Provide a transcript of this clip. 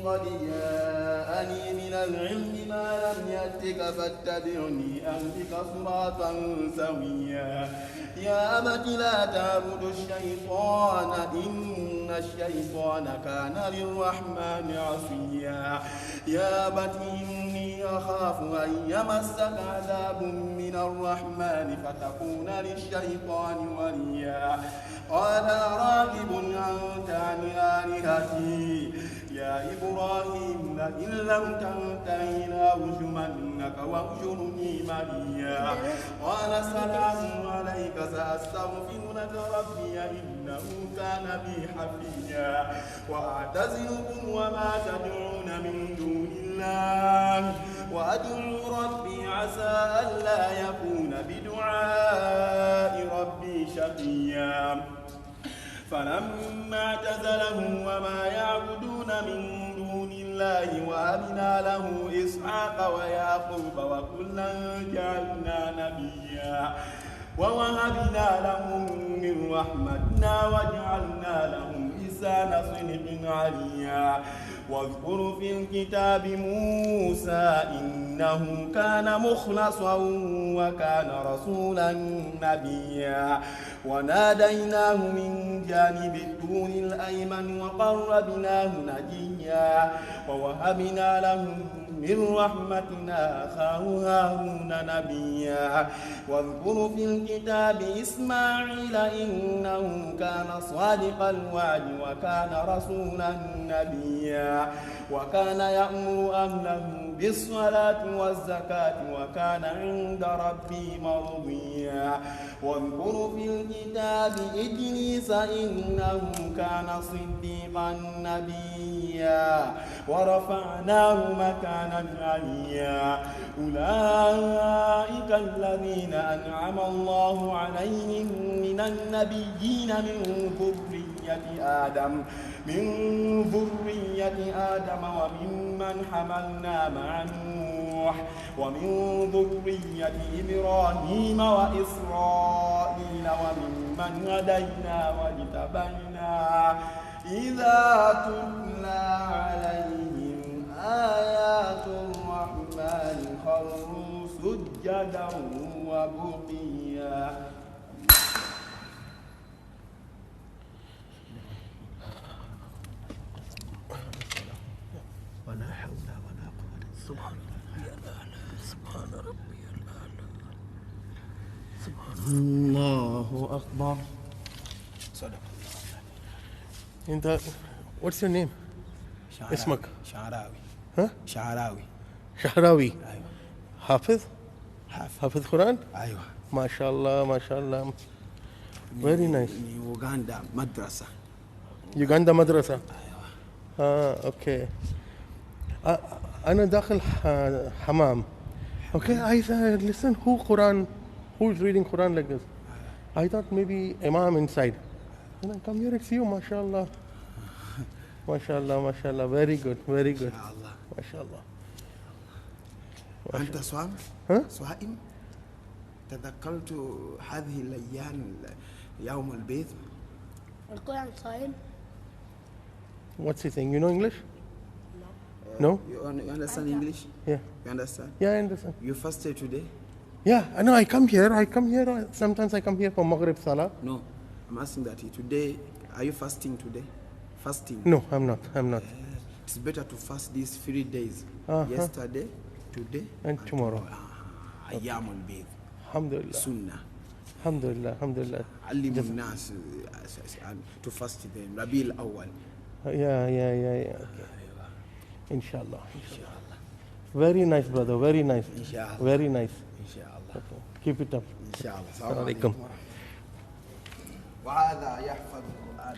قد جاءني من العلم ما لم يأتك فاتبعني أهدك صراطا سويا يا أبت لا تعبد الشيطان إن الشيطان كان للرحمن عصيا يا أبت إني أخاف أن يمسك عذاب من الرحمن فتكون للشيطان وليا قال راغب أنت عن آلهتي يا إبراهيم لئن لم تنته لأرجمنك واهجرني مليا قال سلام عليك سأستغفر لك ربي إنه كان بي حفيا وأعتزلكم وما تدعون من دون الله وأدعو ربي عسى ألا يكون بدعاء ربي شقيا فلما اعتزلهم وما يعبدون من دون الله وهبنا له إسحاق ويعقوب وكلا جعلنا نبيا ووهبنا لهم من رحمتنا وجعلنا لهم لسان صدق عليا واذكر في الكتاب موسى إنه كان مخلصا وكان رسولا نبيا وناديناه من جانب الطور الأيمن وقربناه نجيا ووهبنا له من رحمتنا أخاه هارون نبيا واذكر في الكتاب إسماعيل إنه كان صادق الوعد وكان رسولا نبيا وكان يأمر أهله بالصلاة والزكاة وكان عند ربه مرضيا واذكر في الكتاب إدريس إنه كان صديقا نبيا ورفعناه مكانا عليا أولئك الذين أنعم الله عليهم من النبيين من ذرية آدم وممن حملنا مع نوح ومن ذرية إبراهيم وإسرائيل وممن هدينا واجتبينا إذا تتلى عليهم آيات الرحمن خروا سجدا وبقيا. ولا حول ولا قوة سبحان ربي الأعلى سبحان ربي الأعلى سبحان الله أكبر. صدق الله. أنت what's your name؟ اسمك؟ شعراوي. ها؟ شعراوي. شعراوي. أيوة. حافظ قرآن؟ أيوة. ما شاء الله ما شاء الله. Very nice. يوغندا مدرسة. يوغندا مدرسة. أيوة. أوكي. أنا داخل حمام. Okay, I said, listen, who is reading Quran like this? I thought maybe Imam inside. And I come here, it's you, mashallah. mashallah, very good. mashallah. أنت صائم؟ ها؟ صائم؟ تذكرت هذه الأيام يوم البيض. القرآن صائم. What's he saying? You know English? No? You understand English? Yeah. You understand? Yeah, I understand. You fasted today? Yeah, I know. I come here. Sometimes I come here for Maghrib Salah. No, I'm asking that today. Are you fasting today? Fasting? No, I'm not. It's better to fast these 3 days. Yesterday, today, and tomorrow. أيام البيض. Alhamdulillah. Sunnah. Alhamdulillah. علم الناس to fast them. ربيع الأول. Yeah. Okay. Inshallah. Very nice, brother. Very nice. Inshallah. Very nice. Inshallah. Okay. Keep it up. Inshallah. Assalamu alaikum. وهذا يحفظ القرآن.